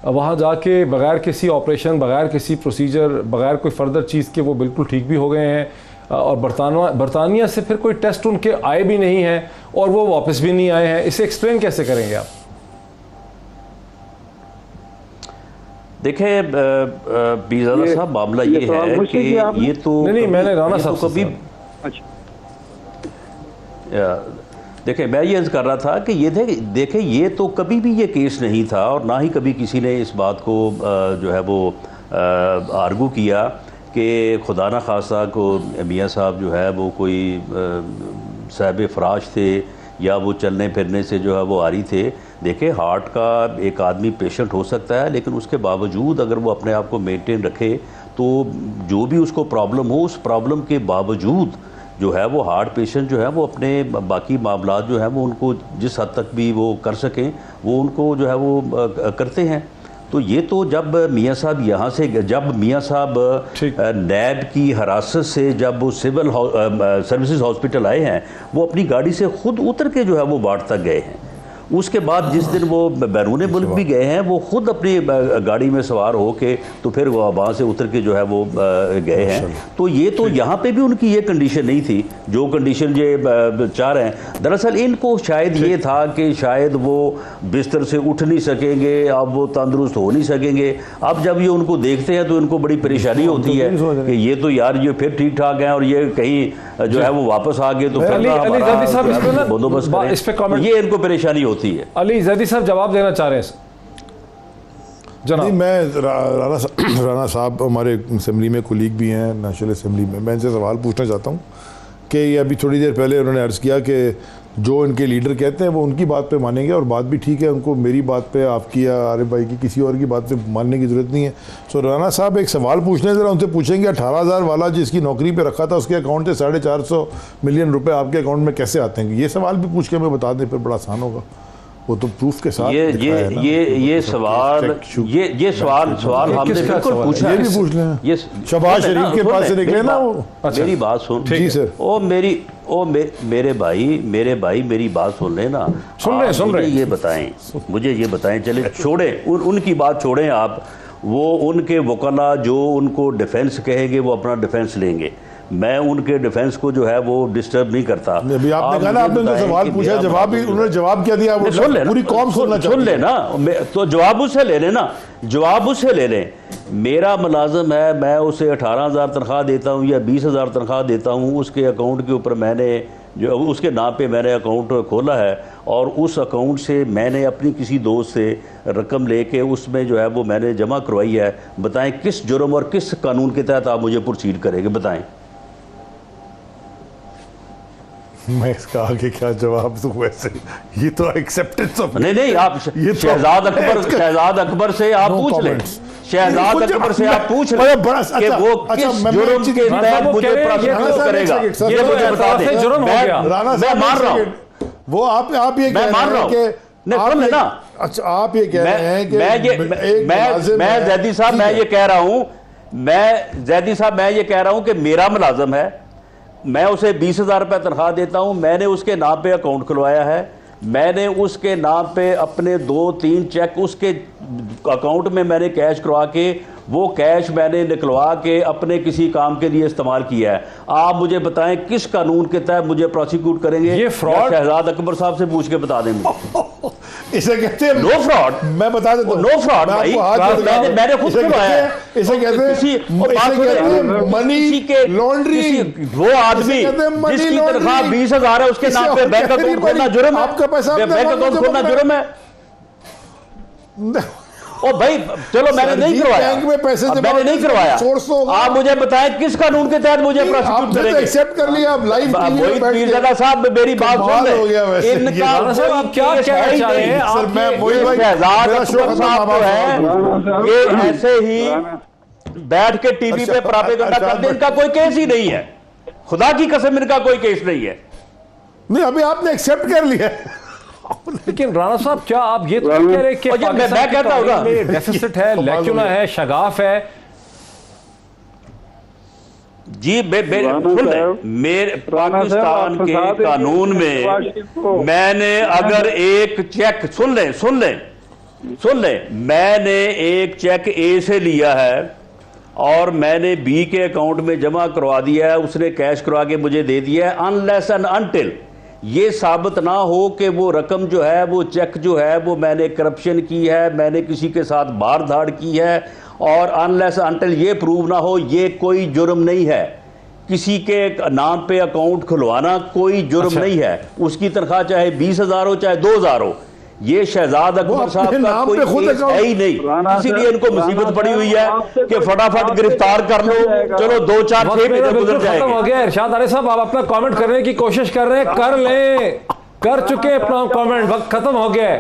वहाँ जाके बगैर किसी ऑपरेशन, बगैर किसी प्रोसीजर, बगैर कोई फर्दर चीज़ के वो बिल्कुल ठीक भी हो गए हैं, और बरतानिया से फिर कोई टेस्ट उनके आए भी नहीं हैं और वो वापस भी नहीं आए हैं। इसे एक्सप्लेन कैसे करेंगे आप? देखें बीज़ादा साहब, मामला ये है कि ये तो नहीं, मैंने राणा साहब कभी, देखिए मैं ये अर्ज़ कर रहा था कि ये देखें ये तो कभी भी ये केस नहीं था, और ना ही कभी किसी ने इस बात को जो है वो आर्गू किया कि खुदा न खासा को मियाँ साहब जो है वो कोई साहिब फराश थे या वो चलने फिरने से जो है वो आरी थे। देखिए हार्ट का एक आदमी पेशेंट हो सकता है, लेकिन उसके बावजूद अगर वो अपने आप को मेंटेन रखे तो जो भी उसको प्रॉब्लम हो, उस प्रॉब्लम के बावजूद जो है वो हार्ट पेशेंट जो है वो अपने बाकी मामलात जो है वो उनको जिस हद तक भी वो कर सकें वो उनको जो है वो करते हैं। तो ये तो जब मियाँ साहब यहाँ से, जब मियाँ साहब नैब की हिरासत से जब वो सिविल सर्विसेज हॉस्पिटल आए हैं, वो अपनी गाड़ी से खुद उतर के जो है वो वार्ड तक गए हैं। उसके बाद जिस दिन वो बैरून मुल्क भी गए हैं, वो खुद अपनी गाड़ी में सवार हो के तो फिर वहाँ से उतर के जो है वो गए हैं। तो ये तो यहाँ पे भी उनकी ये कंडीशन नहीं थी जो कंडीशन ये चाह रहे हैं। दरअसल इनको शायद ये था कि शायद वो बिस्तर से उठ नहीं सकेंगे, अब वो तंदुरुस्त हो नहीं सकेंगे। अब जब ये उनको देखते हैं तो इनको बड़ी परेशानी होती है कि ये तो यार ये फिर ठीक ठाक हैं और ये कहीं जो है वो वापस आ गए तो फिर बंदोबस्त, ये इनको परेशानी होती है। अली जैदी साहब जवाब देना चाह रहे हैं जनाब। नहीं, मैं राणा साहब हमारे असेंबली में कुलीग भी हैं, नेशनल असेंबली में। मैं इनसे सवाल पूछना चाहता हूँ कि ये अभी थोड़ी देर पहले उन्होंने अर्ज़ किया कि जो इनके लीडर कहते हैं वो उनकी बात पे मानेंगे, और बात भी ठीक है, उनको मेरी बात पे, आपकी या आरिफ भाई की, किसी और की बात पे मानने की ज़रूरत नहीं है। सो राना साहब एक सवाल पूछने ज़रा उनसे पूछेंगे, 18,000 वाला जिसकी नौकरी पे रखा था उसके अकाउंट से 450 मिलियन रुपए आपके अकाउंट में कैसे आते हैं? ये सवाल भी पूछ के हमें बता दें, फिर बड़ा आसान होगा। वो तो प्रूफ के साथ ये सवाल हमने बिल्कुल पूछा, ये भी पूछ लें। ये शहबाज शरीफ के पास से निकले ना वो। मेरी बात सुन जी सर। मेरे भाई मेरी बात सुन रहे ना, सुन रहे मुझे ये बताएं, चले छोड़ें उनकी बात छोड़ें आप, वो उनके वकला जो उनको डिफेंस कहेंगे वो अपना डिफेंस लेंगे, मैं उनके डिफेंस को जो है वो डिस्टर्ब नहीं करता। अभी आपने कहा ना, आपने उनसे सवाल पूछा, जवाब भी उन्होंने जवाब क्या दिया, सुन लेना, पूरी कौम सुनना चाहती है। सुन लेना, तो जवाब उससे ले लेना, जवाब उससे ले लें। मेरा मुलाजिम है, मैं उसे 18,000 तनख्वाह देता हूँ या 20,000 तनख्वाह देता हूँ, उसके अकाउंट के ऊपर मैंने जो उसके नाम पे मैंने अकाउंट खोला है, और उस अकाउंट से मैंने अपनी किसी दोस्त से रकम लेके उसमें जो है वो मैंने जमा करवाई है। बताएं किस जुर्म और किस कानून के तहत आप मुझे प्रोसीड करेंगे, बताएं। मैं इसका आगे क्या जवाब दूं? वैसे ये तो एक्सेप्टेंस ऑफ, नहीं आप शहजाद अकबर से आप पूछ लें, शहजाद अकबर से आप पूछ लें कि वो किस जुर्म के तहत मुझे प्रोसिक्यूट करेगा, ये मुझे बता दें। मैं मान रहा हूं, वो आप ये मैं मान रहा हूं, सुन लेना। अच्छा, आप ये कह रहे हैं कि मैं जैदी साहब मैं ये कह रहा हूं कि मेरा मुलाजिम है, मैं उसे 20,000 रुपये तनख्वाह देता हूं, मैंने उसके नाम पे अकाउंट खुलवाया है, मैंने उसके नाम पे अपने 2-3 चेक उसके अकाउंट में मैंने कैश करवा के, वो कैश मैंने निकलवा के अपने किसी काम के लिए इस्तेमाल किया है। आप मुझे बताएं किस कानून के तहत मुझे प्रोसिक्यूट करेंगे? ये फ्रॉड शहजाद अकबर साहब से पूछ के बता दें मुझे। इसे कहते हैं नो फ्रॉड। मैं बता देता हूं, नो फ्रॉड भाई, मैंने खुद खुलवाया। इसे कहते हैं मनी लॉन्ड्रिंग। वो आदमी जिसकी तनख्वाह 20,000 है उसके नाम पे बैंक अकाउंट खोलना जुर्म है? आपका पैसा बैंक अकाउंट खोलना जुर्म है? ओ भाई चलो, मैंने नहीं करवाया, बैंक में पैसे मैंने नहीं करवाया, आप मुझे बताएं किस कानून के तहत मुझे प्रोसिक्यूट करेंगे? एक्सेप्ट कर लिया आप लाइव मोहित पीरजादा साहब, मेरी बात सुन लें, इनका आप क्या कहना चाह रहे हैं? सर मैं मोहित भाई, शहजाद अकबर साहब जो है ये ऐसे ही बैठ के टीवी पे प्रोपेगेंडा करते, इनका कोई केस ही नहीं है, खुदा की कसम इनका कोई केस नहीं है। नहीं, अभी आपने एक्सेप्ट कर लिया। लेकिन राणा साहब, क्या आप ये तो कह रहे हैं कि मैं कहता हूं ना, डेफिसिट है, लैक्यूना है, शगाफ है? जी मेरे पाकिस्तान के कानून में मैंने अगर एक चेक सुन ले, मैंने एक चेक ए से लिया है और मैंने बी के अकाउंट में जमा करवा दिया है, उसने कैश करवा के मुझे दे दिया है, अनलेस एंड अनटिल ये साबित ना हो कि वो रकम जो है, वो चेक जो है, वो मैंने करप्शन की है, मैंने किसी के साथ बार धाड़ की है, और अनलेस अनटिल ये प्रूव ना हो, ये कोई जुर्म नहीं है। किसी के नाम पे अकाउंट खुलवाना कोई जुर्म नहीं है, उसकी तनख्वाह चाहे 20,000 हो चाहे 2,000 हो। ये शहजाद अकबर साहब का कोई केस है ही नहीं, इसीलिए इनको मुसीबत पड़ी हुई है कि फटाफट गिरफ्तार कर लो, चलो 2-4 फेर गुजर जाएगा। हो गया। इरशाद अली साहब, आप अपना कमेंट करने की कोशिश कर रहे हैं, कर लें, कर चुके अपना कमेंट, वक्त खत्म हो गया।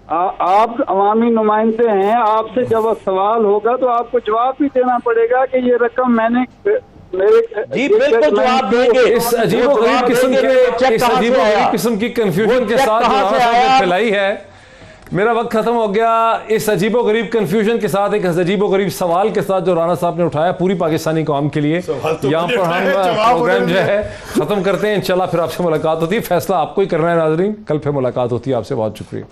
आप अवामी नुमाइंदे हैं, आपसे जब सवाल होगा तो आपको जवाब भी देना पड़ेगा कि ये रकम मैंने जी बिल्कुल जवाब देंगे। इस अजीबोगरीब किस्म की कंफ्यूजन के साथ फैलाई है। मेरा वक्त खत्म हो गया। इस अजीबोगरीब कंफ्यूजन के साथ, एक अजीबोगरीब सवाल के साथ जो राणा साहब ने उठाया पूरी पाकिस्तानी कौम के लिए, यहाँ पर हम प्रोग्राम जो है खत्म करते हैं। इंशाल्लाह फिर आपसे मुलाकात होती है, फैसला आपको ही करना है नाजरीन। कल फिर मुलाकात होती है आपसे। बहुत शुक्रिया।